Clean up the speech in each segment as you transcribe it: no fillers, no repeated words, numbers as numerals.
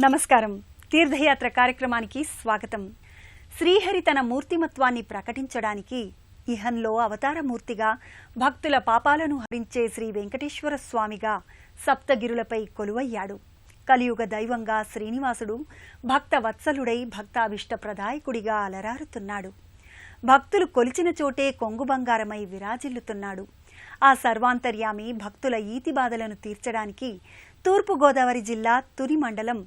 నమస్కారం. తీర్థయాత్ర కార్యక్రమానికి స్వాగతం. శ్రీహరి తన మూర్తిమత్వాన్ని ప్రకటించడానికి ఇహంలో అవతారమూర్తిగా భక్తుల పాపాలను హరించే శ్రీ వెంకటేశ్వర స్వామిగా సప్తగిరులపై కొలువయ్యాడు. కలియుగ దైవంగా శ్రీనివాసుడు భక్త వత్సలుడై భక్తాభిష్ట ప్రదాయకుడిగా అలరారుతున్నాడు. భక్తులు కొలిచిన చోటే కొంగు బంగారమై విరాజిల్లుతున్నాడు. ఆ సర్వాంతర్యామి భక్తుల ఈతి బాధలను తీర్చడానికి తూర్పుగోదావరి జిల్లా తుని మండలం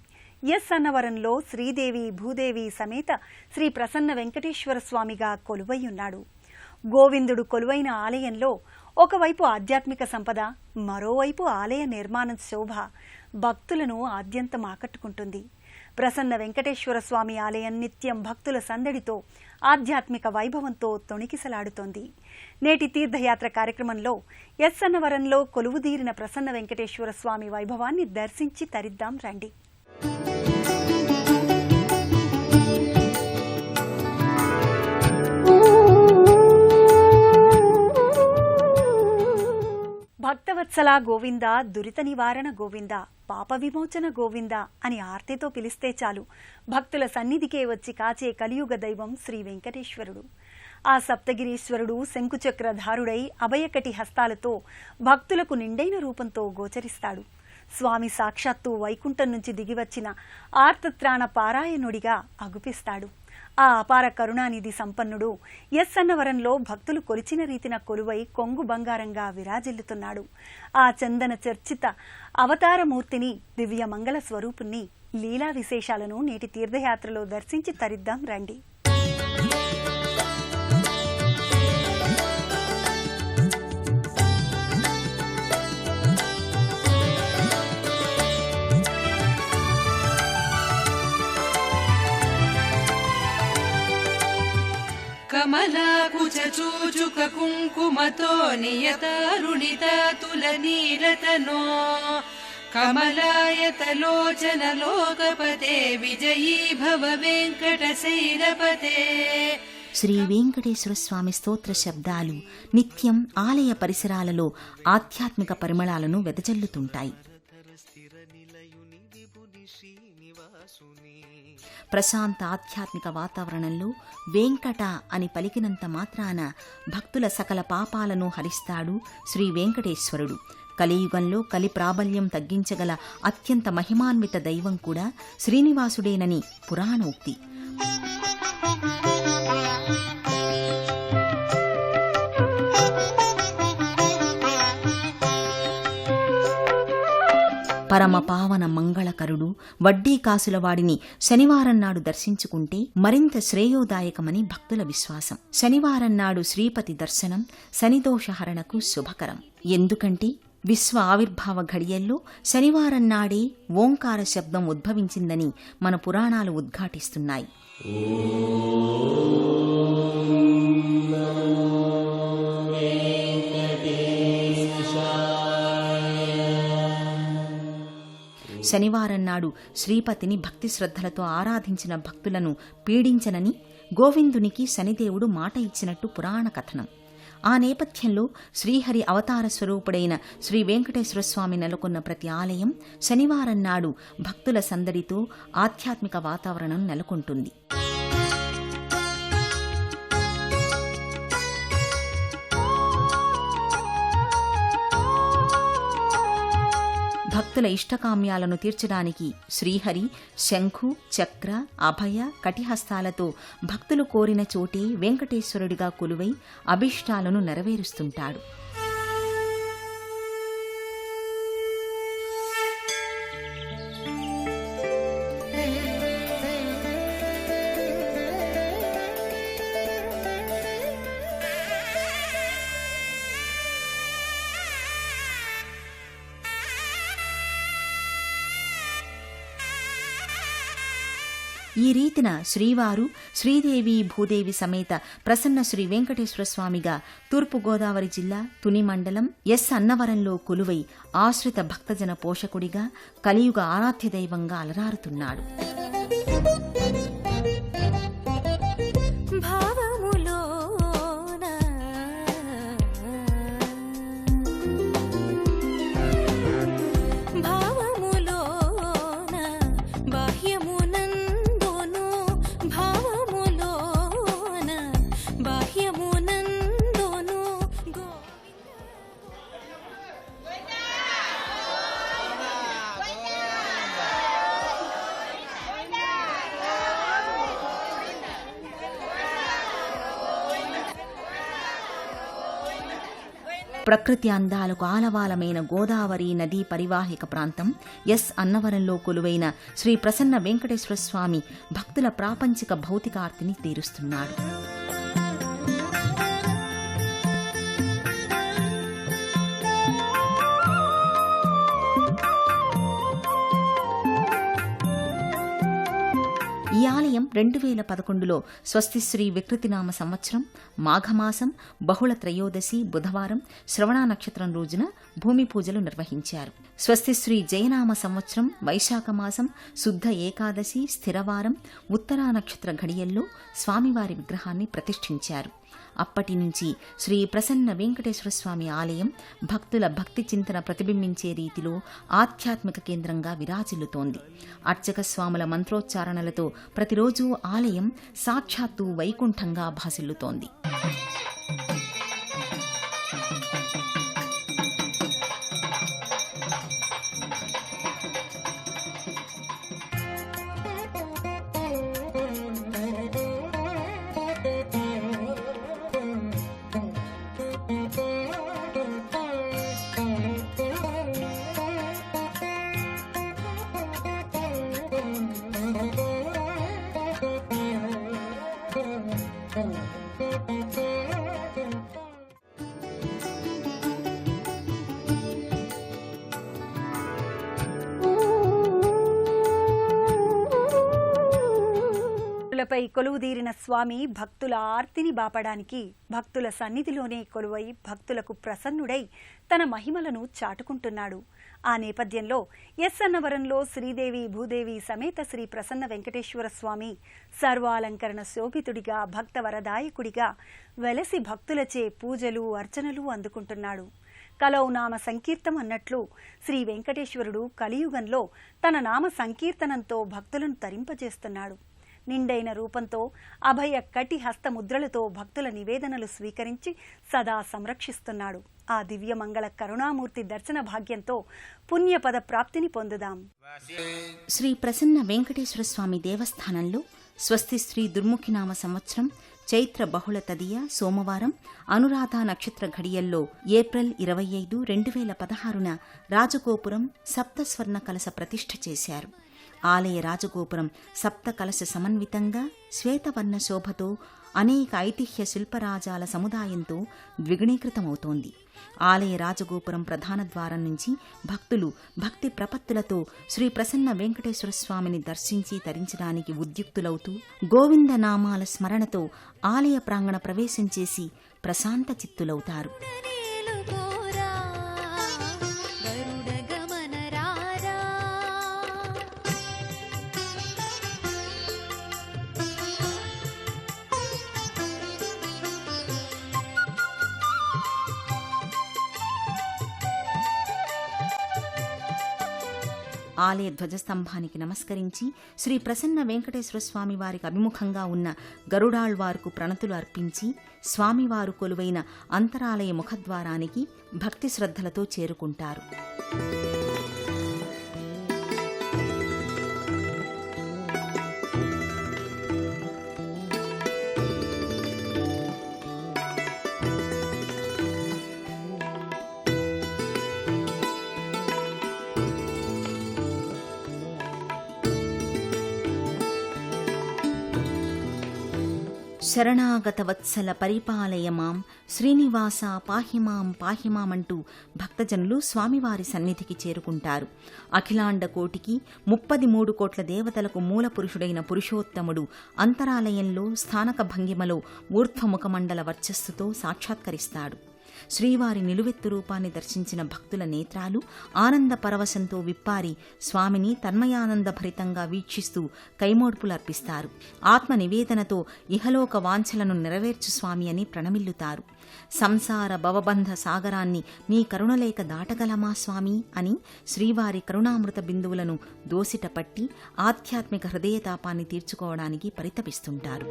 ఎస్ అన్నవరంలో శ్రీదేవి భూదేవి సమేత శ్రీ ప్రసన్న వెంకటేశ్వర స్వామిగా కొలువయ్యున్నాడు. గోవిందుడు కొలువైన ఆలయంలో ఒకవైపు ఆధ్యాత్మిక సంపద, మరోవైపు ఆలయ నిర్మాణం శోభ భక్తులను ఆద్యంతం ఆకట్టుకుంటుంది. ప్రసన్న వెంకటేశ్వర స్వామి ఆలయం నిత్యం భక్తుల సందడితో ఆధ్యాత్మిక వైభవంతో తొణికిసలాడుతోంది. నేటి తీర్థయాత్ర కార్యక్రమంలో ఎస్ అన్నవరంలో కొలువుదీరిన ప్రసన్న వెంకటేశ్వర స్వామి వైభవాన్ని దర్శించి తరిద్దాం రండి. భక్తవత్సల గోవింద, దురిత నివారణ గోవింద, పాప విమోచన గోవింద అని ఆర్తితో పిలిస్తే చాలు భక్తుల సన్నిధికే వచ్చి కాచే కలియుగ దైవం శ్రీ వెంకటేశ్వరుడు. ఆ సప్తగిరీశ్వరుడు శంకుచక్రధారుడై అభయకటి హస్తాలతో భక్తులకు నిండైన రూపంతో గోచరిస్తాడు. స్వామి సాక్షాత్తు వైకుంఠం నుంచి దిగివచ్చిన ఆర్తత్రాణ పారాయణుడిగా అగుపిస్తాడు. ఆ అపార కరుణానిధి సంపన్నుడు ఎస్ అన్నవరంలో భక్తులు కొలిచిన రీతిన కొలువై కొంగు బంగారంగా విరాజిల్లుతున్నాడు. ఆ చందన చర్చిత అవతారమూర్తిని, దివ్య మంగళ స్వరూపుణ్ణి, లీలా విశేషాలను నేటి తీర్థయాత్రలో దర్శించి తరిద్దాం రండి. కమలాకుచూచుక కుంకుమతో నియతారుణిత తులనీలతనో కమలాయతలోచన లోకపతే విజయీ భవ వెంకటశైలపతే. శ్రీ వెంకటేశ్వర స్వామి స్తోత్ర శబ్దాలు నిత్యం ఆలయ పరిసరాలలో ఆధ్యాత్మిక పరిమళాలను వెదజల్లుతుంటాయి. ప్రశాంత ఆధ్యాత్మిక వాతావరణంలో వెంకట అని పలికినంత మాత్రాన భక్తుల సకల పాపాలను హరిస్తాడు శ్రీ వెంకటేశ్వరుడు. కలియుగంలో కలి ప్రాబల్యం తగ్గించగల అత్యంత మహిమాన్విత దైవం కూడా శ్రీనివాసుడేనని పురాణోక్తి. పరమ పావన మంగళకరుడు, వడ్డీ కాసుల వాడిని శనివారం నాడు దర్శించుకుంటే మరింత శ్రేయోదాయకమని భక్తుల విశ్వాసం. శనివారం నాడు శ్రీపతి దర్శనం శనిదోషహరణకు శుభకరం. ఎందుకంటే విశ్వ ఆవిర్భావ ఘడియల్లో శనివారం నాడే ఓంకార శబ్దం ఉద్భవించిందని మన పురాణాలు ఉద్ఘాటిస్తున్నాయి. శనివారం నాడు శ్రీపతిని భక్తి శ్రద్ధలతో ఆరాధించిన భక్తులను పీడించనని గోవిందునికి శనిదేవుడు మాట ఇచ్చినట్టు పురాణ కథనం. ఆ నేపథ్యంలో శ్రీహరి అవతార స్వరూపుడైన శ్రీ వెంకటేశ్వర స్వామి నెలకొన్న ప్రతి ఆలయం శనివారం నాడు భక్తుల సందడితో ఆధ్యాత్మిక వాతావరణం నెలకొంటుంది. భక్తుల ఇష్టకామ్యాలను తీర్చడానికి శ్రీహరి శంఖు, చక్ర, అభయ, కటిహస్తాలతో భక్తులు కోరిన చోటే వెంకటేశ్వరుడిగా కొలువై అభిష్టాలను నెరవేరుస్తుంటాడు. ఈ రీతిన శ్రీవారు శ్రీదేవి భూదేవి సమేత ప్రసన్న శ్రీ వెంకటేశ్వర స్వామిగా తూర్పుగోదావరి జిల్లా తుని మండలం ఎస్ అన్నవరంలో కొలువై ఆశ్రిత భక్తజన పోషకుడిగా కలియుగ ఆరాధ్య దైవంగా అలరారుతున్నాడు. ప్రకృతి అందాలకు ఆలవాలమైన గోదావరి నదీ పరివాహిక ప్రాంతం ఎస్ అన్నవరంలో కొలువైన శ్రీ ప్రసన్న వెంకటేశ్వర స్వామి భక్తుల ప్రాపంచిక భౌతికార్తిని తీరుస్తున్నాడు. ఈ ఆలయం 2011లో స్వస్తిశ్రీ వికృతినామ సంవత్సరం మాఘమాసం బహుళ త్రయోదశి బుధవారం శ్రవణ నక్షత్రం రోజున భూమి పూజలు నిర్వహించారు. స్వస్తిశ్రీ జయనామ సంవత్సరం వైశాఖ మాసం శుద్ధ ఏకాదశి స్థిరవారం ఉత్తరా నక్షత్ర ఘడియల్లో స్వామివారి విగ్రహాన్ని ప్రతిష్ఠించారు. అప్పటి నుంచి శ్రీ ప్రసన్న వెంకటేశ్వర స్వామి ఆలయం భక్తుల భక్తి చింతన ప్రతిబింబించే రీతిలో ఆధ్యాత్మిక కేంద్రంగా విరాజిల్లుతోంది. అర్చక స్వాముల మంత్రోచ్చారణలతో ప్రతిరోజు ఆలయం సాక్షాత్తు వైకుంఠంగా భాసిల్లుతోంది. పై కొలువుదీరిన స్వామి భక్తుల ఆర్తిని బాపడానికి భక్తుల సన్నిధిలోనే కొలువై భక్తులకు ప్రసన్నుడై తన మహిమలను చాటుకుంటున్నాడు. ఆ నేపథ్యంలో ఎస్ అన్నవరంలో శ్రీదేవి భూదేవి సమేత శ్రీ ప్రసన్న వెంకటేశ్వర స్వామి సర్వాలంకరణ శోభితుడిగా భక్త వరదాయకుడిగా వెలసి భక్తులచే పూజలు అర్చనలు అందుకుంటున్నాడు. కలౌ నామ సంకీర్తం అన్నట్లు శ్రీ వెంకటేశ్వరుడు కలియుగంలో తన నామ సంకీర్తనంతో భక్తులను తరింపజేస్తున్నాడు. నిండైన రూపంతో అభయ కటి హస్తముద్రలతో భక్తుల నివేదనలు స్వీకరించి సదా సంరక్షిస్తున్నాడు. ఆ దివ్యమంగళ కరుణామూర్తి దర్శన భాగ్యంతో పుణ్యపద ప్రాప్తిని పొందుదాం. శ్రీ ప్రసన్న వెంకటేశ్వర స్వామి దేవస్థానంలో స్వస్తిశ్రీ దుర్ముఖినామ సంవత్సరం చైత్ర బహుళ తదియ సోమవారం అనురాధ నక్షత్ర ఘడియల్లో ఏప్రిల్ 25, 2016న రాజగోపురం సప్తస్వర్ణ కలశ ప్రతిష్ఠ చేశారు. ఆలయ రాజగోపురం సప్త కలశ సమన్వితంగా శ్వేతవర్ణ శోభతో అనేక ఐతిహ్య శిల్పరాజాల సముదాయంతో ద్విగుణీకృతమవుతోంది. ఆలయ రాజగోపురం ప్రధాన ద్వారం నుంచి భక్తులు భక్తి ప్రపత్తులతో శ్రీ ప్రసన్న వెంకటేశ్వర స్వామిని దర్శించి తరించడానికి ఉద్యుక్తులవుతూ గోవింద నామాల స్మరణతో ఆలయ ప్రాంగణ ప్రవేశం చేసి ప్రశాంత చిత్తులవుతారు. ఆలయ ధ్వజస్తంభానికి నమస్కరించి శ్రీ ప్రసన్న వెంకటేశ్వర స్వామి వారికి అభిముఖంగా ఉన్న గరుడాళ్వార్కు ప్రణతులు అర్పించి స్వామివారు కొలువైన అంతరాలయ ముఖద్వారానికి భక్తి శ్రద్ధలతో చేరుకుంటారు. శరణాగత వత్సల పరిపాలయ మాం శ్రీనివాస పాహిమాం పాహిమామంటూ భక్తజనులు స్వామివారి సన్నిధికి చేరుకుంటారు. అఖిలాండ కోటికి 33 కోట్ల దేవతలకు మూల పురుషుడైన పురుషోత్తముడు అంతరాలయంలో స్థానక భంగిమలో ఊర్ధ్వముఖమండల వర్చస్సుతో సాక్షాత్కరిస్తాడు. శ్రీవారి నిలువెత్తు రూపాన్ని దర్శించిన భక్తుల నేత్రాలు ఆనంద పరవశంతో విప్పారి స్వామిని తన్మయానందభరితంగా వీక్షిస్తూ కైమోడ్పులర్పిస్తారు. ఆత్మ నివేదనతో ఇహలోక వాంఛలను నెరవేర్చు స్వామి అని ప్రణమిల్లుతారు. సంసార భవబంధ సాగరాన్ని నీ కరుణలేక దాటగలమా స్వామి అని శ్రీవారి కరుణామృత బిందువులను దోసిట పట్టి ఆధ్యాత్మిక హృదయతాపాన్ని తీర్చుకోవడానికి పరితపిస్తుంటారు.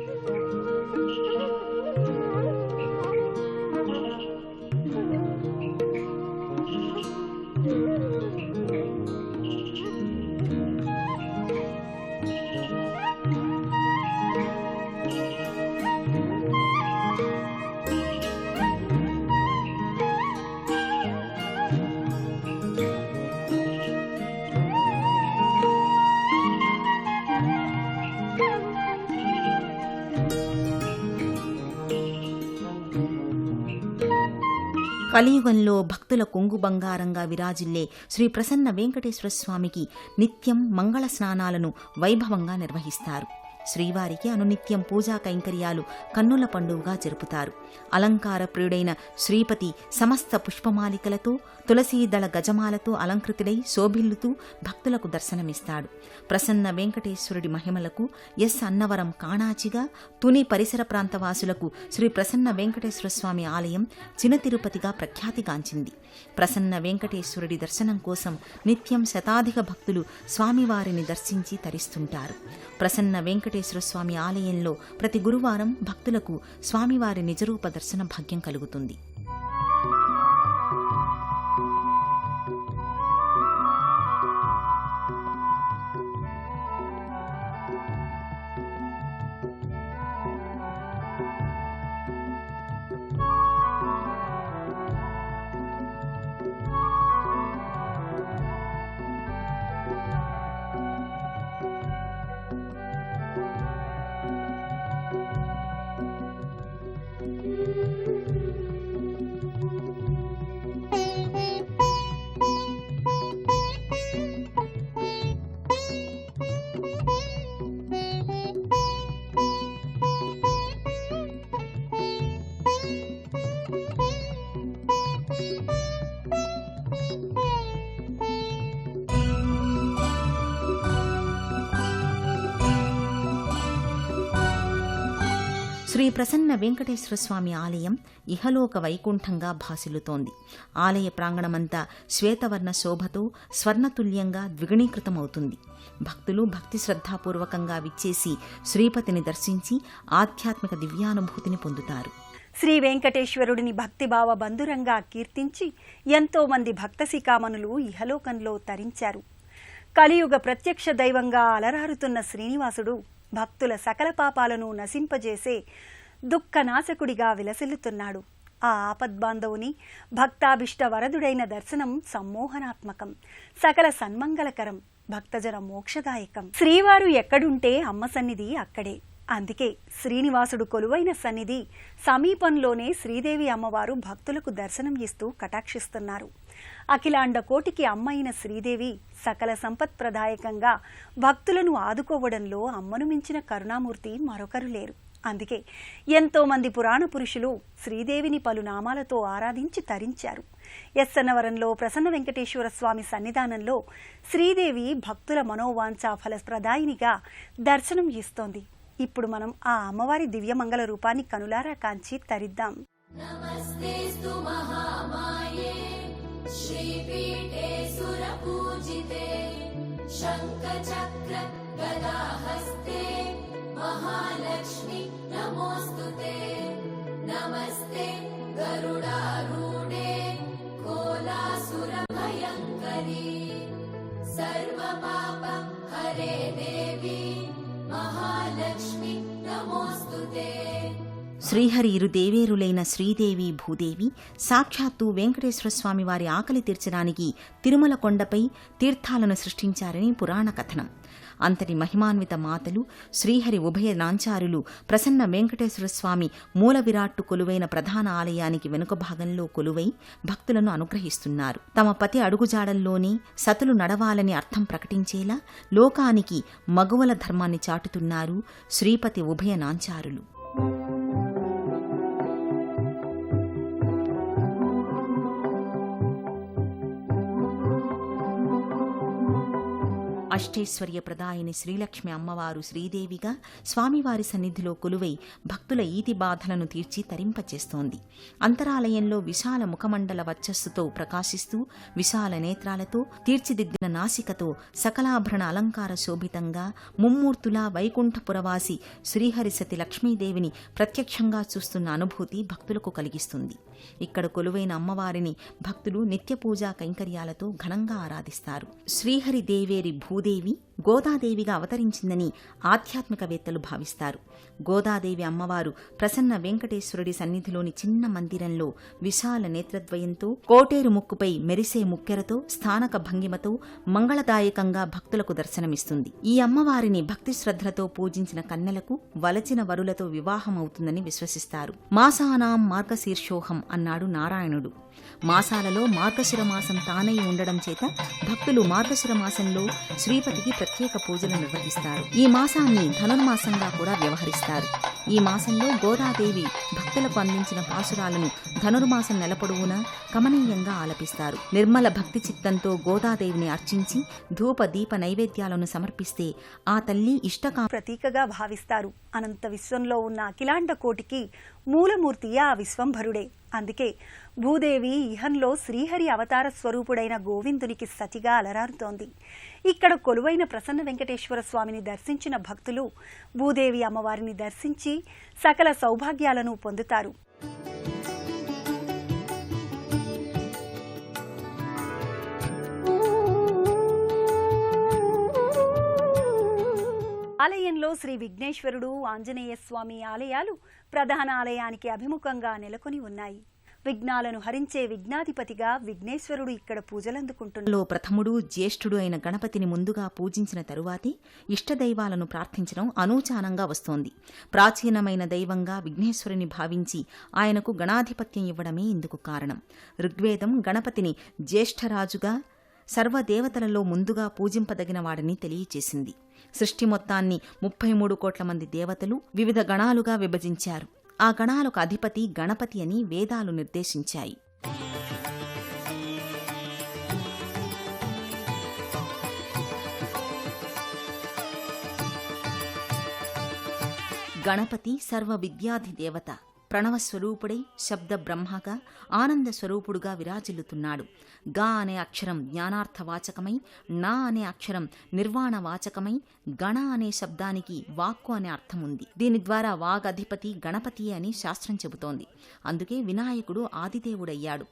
కలియుగంలో భక్తుల కొంగు బంగారంగా విరాజిల్లే శ్రీ ప్రసన్న వెంకటేశ్వర స్వామికి నిత్యం మంగళ స్నానాలను వైభవంగా నిర్వహిస్తారు. శ్రీవారికి అనునిత్యం పూజా కైంకర్యాలు కన్నుల పండుగగా జరుపుతారు. అలంకార ప్రియుడైన శ్రీపతి సమస్త పుష్పమాలికలతో తులసీదళ గజమాలతో అలంకృతుడై శోభిల్లుతూ భక్తులకు దర్శనమిస్తాడు. ప్రసన్న వెంకటేశ్వరుడి మహిమలకు అన్నవరం కాణాచిగా, తుని పరిసర ప్రాంతవాసులకు శ్రీ ప్రసన్న వెంకటేశ్వర స్వామి ఆలయం చిన్న తిరుపతిగా ప్రఖ్యాతిగాంచింది. ప్రసన్న వెంకటేశ్వరుడి దర్శనం కోసం నిత్యం శతాధిక భక్తులు స్వామివారిని దర్శించి తరిస్తుంటారు. ప్రసన్న వెంకటేశ్వర స్వామి ఆలయంలో ప్రతి గురువారం భక్తులకు స్వామివారి నిజరూప దర్శన భాగ్యం కలుగుతుంది. శ్రీ ప్రసన్న వెంకటేశ్వర స్వామి ఆలయం ఇహలోక వైకుంఠంగా భాసిల్లుతోంది. ఆలయ ప్రాంగణమంతా శ్వేతవర్ణ శోభతో స్వర్ణతుల్యంగా ద్విగుణీకృతమవుతుంది. భక్తులు భక్తి శ్రద్ధాపూర్వకంగా విచ్చేసి శ్రీపతిని దర్శించి ఆధ్యాత్మిక దివ్యానుభూతిని పొందుతారు. శ్రీ వెంకటేశ్వరుడిని భక్తిభావ బంధురంగా కీర్తించి ఎంతో మంది భక్త శిఖామణులు ఇహలోకంలో తరించారు. కలియుగ ప్రత్యక్ష దైవంగా అలరారుతున్న శ్రీనివాసుడు భక్తుల సకల పాపాలను నశింపజేసే దుఃఖనాశకుడిగా విలసిల్లుతున్నాడు. ఆ ఆపద్బాంధవుని భక్తాభిష్ట వరదుడైన దర్శనం సమ్మోహనాత్మకం, సకల సన్మంగళకరం, భక్తజన మోక్షదాయకం. శ్రీవారు ఎక్కడుంటే అమ్మ సన్నిధి అక్కడే. అందుకే శ్రీనివాసుడు కొలువైన సన్నిధి సమీపంలోనే శ్రీదేవి అమ్మవారు భక్తులకు దర్శనం ఇస్తూ కటాక్షిస్తున్నారు. అఖిలాండ కోటికి అమ్మైన శ్రీదేవి సకల సంపత్ప్రదాయకంగా భక్తులను ఆదుకోవడంలో అమ్మను మించిన కరుణామూర్తి మరొకరు లేరు. అందుకే ఎంతో మంది పురాణ పురుషులు శ్రీదేవిని పలు నామాలతో ఆరాధించి తరించారు. అన్నవరంలో ప్రసన్న వెంకటేశ్వర స్వామి సన్నిధానంలో శ్రీదేవి భక్తుల మనోవాంఛా ఫలప్రదాయినిగా దర్శనం ఇస్తోంది. ఇప్పుడు మనం ఆ అమ్మవారి దివ్యమంగళ రూపాన్ని కనులారా కాంచి తరిద్దాం. నమస్తేస్తు మహామాయే శ్రీపీఠే సురపూజితే శంఖచక్ర గదాహస్తే మహాలక్ష్మి నమోస్తుతే. నమస్తే గరుడారూఢే కోలాసుర భయంకరీ సర్వపాప హరే దేవి మహాలక్ష్మి నమోస్తుతే. శ్రీహరి ఇరు దేవేరులైన శ్రీదేవి భూదేవి సాక్షాత్తు వెంకటేశ్వర స్వామి వారి ఆకలి తీర్చడానికి తిరుమల కొండపై తీర్థాలను సృష్టించారని పురాణ కథనం. అంతటి మహిమాన్విత మాతలు శ్రీహరి ఉభయ నాంచారులు ప్రసన్న వెంకటేశ్వర స్వామి మూల విరాట్టు కొలువైన ప్రధాన ఆలయానికి వెనుక భాగంలో కొలువై భక్తులను అనుగ్రహిస్తున్నారు. తమ పతి అడుగుజాడల్లోనే సతులు నడవాలని అర్థం ప్రకటించేలా లోకానికి మగువల ధర్మాన్ని చాటుతున్నారు శ్రీపతి ఉభయ నాంచారులు. అష్టైశ్వర్య ప్రదాయిని శ్రీలక్ష్మి అమ్మవారు శ్రీదేవిగా స్వామివారి సన్నిధిలో కొలువై భక్తుల ఈతి బాధలను తీర్చి తరింపచేస్తోంది. అంతరాలయంలో విశాల ముఖమండల వర్చస్సుతో ప్రకాశిస్తూ విశాల నేత్రాలతో తీర్చిదిద్దిన నాసికతో సకలాభరణ అలంకార శోభితంగా ముమ్మూర్తులా వైకుంఠపురవాసి శ్రీహరిసతి లక్ష్మీదేవిని ప్రత్యక్షంగా చూస్తున్న అనుభూతి భక్తులకు కలిగిస్తుంది. ఇక్కడ కొలువైన అమ్మవారిని భక్తులు నిత్య పూజా కైంకర్యాలతో ఘనంగా ఆరాధిస్తారు. శ్రీహరి దేవేరి భూదేవి గోదాదేవిగా అవతరించిందని ఆధ్యాత్మికవేత్తలు భావిస్తారు. గోదాదేవి అమ్మవారు ప్రసన్న వెంకటేశ్వరుడి సన్నిధిలోని చిన్న మందిరంలో విశాల నేత్రద్వయంతో, కోటేరు ముక్కుపై మెరిసే ముక్కెరతో, స్థానక భంగిమతో మంగళదాయకంగా భక్తులకు దర్శనమిస్తుంది. ఈ అమ్మవారిని భక్తి శ్రద్ధలతో పూజించిన కన్నెలకు వలచిన వరులతో వివాహమవుతుందని విశ్వసిస్తారు. మాసానాం మార్గశీర్షోహం అన్నాడు నారాయణుడు. మాసాలలో మార్గశిర మాసం తానై ఉండడం చేత భక్తులు మార్గశిర మాసంలో శ్రీపతికి ప్రత్యేక పూజలు నిర్వహిస్తారు. ఈ మాసాన్ని ధనుర్మాసంగా కూడా వ్యవహరిస్తారు. ఈ మాసంలో గోదాదేవి భక్తులకు అందించిన పాసురాలను ధనుర్మాసం నెలపొడవునా కమనీయంగా ఆలపిస్తారు. నిర్మల భక్తి చిత్తంతో గోదాదేవిని అర్చించి ధూప దీప నైవేద్యాలను సమర్పిస్తే ఆ తల్లి ప్రతీకగా భావిస్తారు. అనంత విశ్వంలో ఉన్న అఖిలాండ కోటికి మూలమూర్తి ఆ విశ్వంభరుడే. అందుకే భూదేవి ఇహంలో శ్రీహరి అవతార స్వరూపుడైన గోవిందునికి సతిగా అలరారుతోంది. ఇక్కడ కొలువైన ప్రసన్న వెంకటేశ్వర స్వామిని దర్శించిన భక్తులు భూదేవి అమ్మవారిని దర్శించి సకల సౌభాగ్యాలను పొందుతారు. ఆలయంలో శ్రీ విఘ్నేశ్వరుడు, ఆంజనేయ స్వామి ఆలయాలు ప్రధాన ఆలయానికి అభిముఖంగా నెలకొని ఉన్నాయి. విఘ్నాలను హరించే విఘ్నాధిపతిగా విఘ్నేశ్వరుడు ఇక్కడ పూజలందుకుంటున్నారు. ప్రథముడు జ్యేష్ఠుడు అయిన గణపతిని ముందుగా పూజించిన తరువాతే ఇష్టదైవాలను ప్రార్థించడం అనూచానంగా వస్తోంది. ప్రాచీనమైన దైవంగా విఘ్నేశ్వరుని భావించి ఆయనకు గణాధిపత్యం ఇవ్వడమే ఇందుకు కారణం. ఋగ్వేదం గణపతిని జ్యేష్ఠరాజుగా సర్వదేవతలలో ముందుగా పూజింపదగిన వాడని తెలియచేసింది. సృష్టి మొత్తాన్ని 33 కోట్ల మంది దేవతలు వివిధ గణాలుగా విభజించారు. ఆ గణాలకు అధిపతి గణపతి అని వేదాలు నిర్దేశించాయి. గణపతి సర్వ విద్యాధిదేవత. ప్రణవస్వరూపుడై శబ్ద బ్రహ్మగా ఆనంద స్వరూపుడుగా విరాజిల్లుతున్నాడు. గా అనే అక్షరం జ్ఞానార్థవాచకమై, నా అనే అక్షరం నిర్వాణవాచకమై, గణ అనే శబ్దానికి వాక్కు అనే అర్థం ఉంది. దీని ద్వారా వాగధిపతి గణపతి అని శాస్త్రం చెబుతోంది. అందుకే వినాయకుడు ఆదిదేవుడయ్యాడు.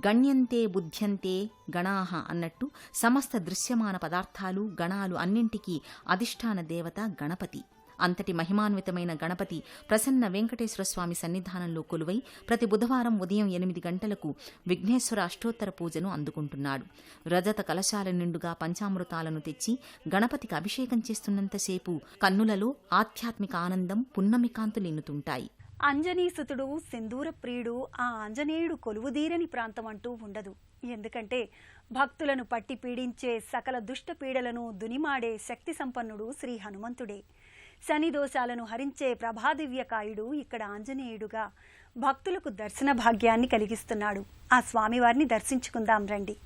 గణ్యంతే బుద్ధ్యంతే గణాహ అన్నట్టు సమస్త దృశ్యమాన పదార్థాలు గణాలు అన్నింటికీ అధిష్టాన దేవత గణపతి. అంతటి మహిమాన్వితమైన గణపతి ప్రసన్న వెంకటేశ్వర స్వామి సన్నిధానంలో కొలువై ప్రతి బుధవారం ఉదయం 8 గంటలకు విఘ్నేశ్వర అష్టోత్తర పూజను అందుకుంటున్నాడు. రజత కలశాల నిండుగా పంచామృతాలను తెచ్చి గణపతికి అభిషేకం చేస్తున్నంతసేపు కన్నులలో ఆధ్యాత్మిక ఆనందం పున్నమికాంతులిన్నుతుంటాయి. అంజనీసుతుడు సింధూర ప్రియుడు ఆ ఆంజనేయుడు కొలువుదీరని ప్రాంతం అంటూ ఉండదు. ఎందుకంటే భక్తులను పట్టి పీడించే సకల దుష్ట పీడలను దునిమాడే శక్తి సంపన్నుడు శ్రీ హనుమంతుడే. శని దోషాలను హరించే ప్రభాదివ్యకాయుడు ఇక్కడ ఆంజనేయుడుగా భక్తులకు దర్శన భాగ్యాన్ని కలిగిస్తున్నాడు. ఆ స్వామివారిని దర్శించుకుందాం రండి.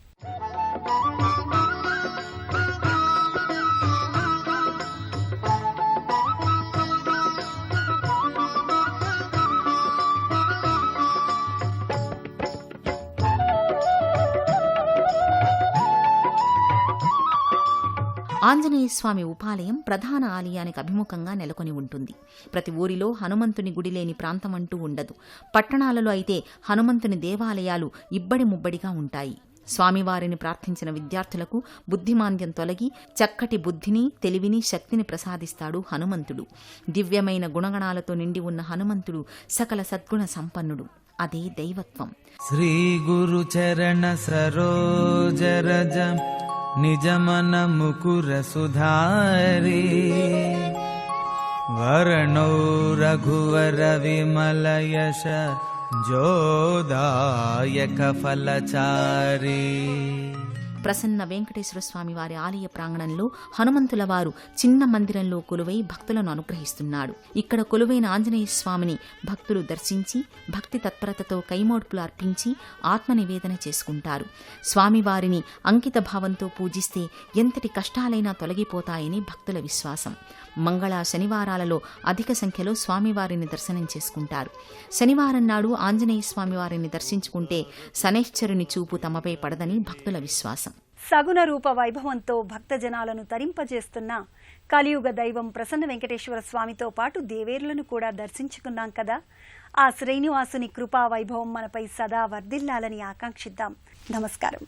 ఆంజనేయస్వామి ఉపాలయం ప్రధాన ఆలయానికి అభిముఖంగా నెలకొని ఉంటుంది. ప్రతి ఊరిలో హనుమంతుని గుడి లేని ప్రాంతమంటూ ఉండదు. పట్టణాలలో అయితే హనుమంతుని దేవాలయాలు ఇబ్బడి ముబ్బడిగా ఉంటాయి. స్వామివారిని ప్రార్థించిన విద్యార్థులకు బుద్ధిమాంద్యం తొలగి చక్కటి బుద్ధిని, తెలివిని, శక్తిని ప్రసాదిస్తాడు హనుమంతుడు. దివ్యమైన గుణగణాలతో నిండి ఉన్న హనుమంతుడు సకల సద్గుణ సంపన్నుడు. అదే దైవత్వం. శ్రీ గురు చరణ సరోజరజ నిజమన ముకుర సుధారి వర్ణో రఘువర విమల యశ జోదాయక ఫలచారి. ప్రసన్న వెంకటేశ్వర స్వామి వారి ఆలయ ప్రాంగణంలో హనుమంతుల వారు చిన్న మందిరంలో కొలువై భక్తులను అనుగ్రహిస్తున్నాడు. ఇక్కడ కొలువైన ఆంజనేయ స్వామిని భక్తులు దర్శించి భక్తి తత్పరతతో కైమోడ్పులు అర్పించి ఆత్మనివేదన చేసుకుంటారు. స్వామివారిని అంకిత భావంతో పూజిస్తే ఎంతటి కష్టాలైనా తొలగిపోతాయని భక్తుల విశ్వాసం. మంగళ శనివారాలలో అధిక సంఖ్యలో స్వామివారిని దర్శనం చేసుకుంటారు. శనివారం నాడు ఆంజనేయ స్వామివారిని దర్శించుకుంటే శనైశ్చరుని చూపు తమపై పడదని భక్తుల విశ్వాసం. సగుణ రూప వైభవంతో భక్తజనాలను తరింపజేస్తున్న కలియుగ దైవం ప్రసన్న వెంకటేశ్వర స్వామితో పాటు దేవేరులను కూడా దర్శించుకున్నాం కదా. ఆ శ్రీనివాసుని కృపా వైభవం మనపై సదా వర్ధిల్లాలని ఆకాంక్షిద్దాం. నమస్కారం.